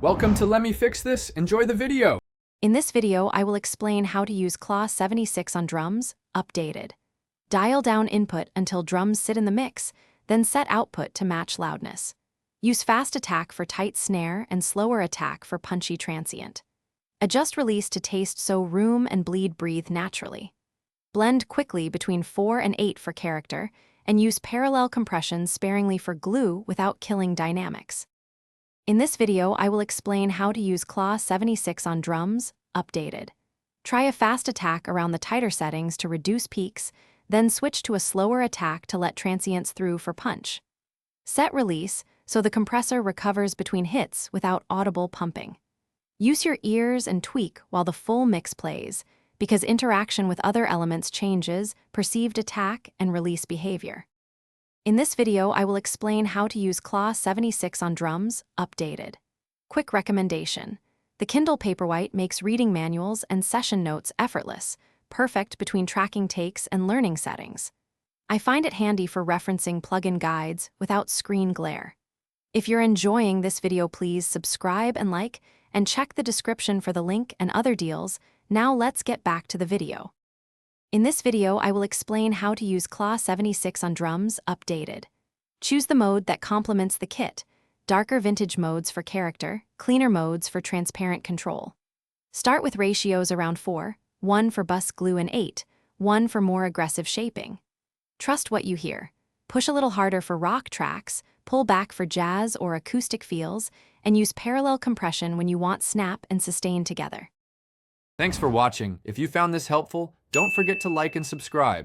Welcome to Let Me Fix This. Enjoy the video. In this video, I will explain how to use Cla-76 on drums, updated. Dial down input until drums sit in the mix, then set output to match loudness. Use fast attack for tight snare and slower attack for punchy transient. Adjust release to taste so room and bleed breathe naturally. Blend quickly between 4 and 8 for character, and use parallel compression sparingly for glue without killing dynamics. In this video, I will explain how to use Cla-76 on drums, updated. Try a fast attack around the tighter settings to reduce peaks, then switch to a slower attack to let transients through for punch. Set release so the compressor recovers between hits without audible pumping. Use your ears and tweak while the full mix plays, because interaction with other elements changes perceived attack and release behavior. In this video, I will explain how to use Cla-76 on drums, updated. Quick recommendation. The Kindle Paperwhite makes reading manuals and session notes effortless, perfect between tracking takes and learning settings. I find it handy for referencing plugin guides without screen glare. If you're enjoying this video, please subscribe and like, and check the description for the link and other deals. Now let's get back to the video. In this video, I will explain how to use Cla-76 on drums, updated. Choose the mode that complements the kit: darker vintage modes for character, cleaner modes for transparent control. Start with ratios around 4, 1 for bus glue and 8, 1 for more aggressive shaping. Trust what you hear. Push a little harder for rock tracks, pull back for jazz or acoustic feels, and use parallel compression when you want snap and sustain together. Thanks for watching. If you found this helpful, don't forget to like and subscribe.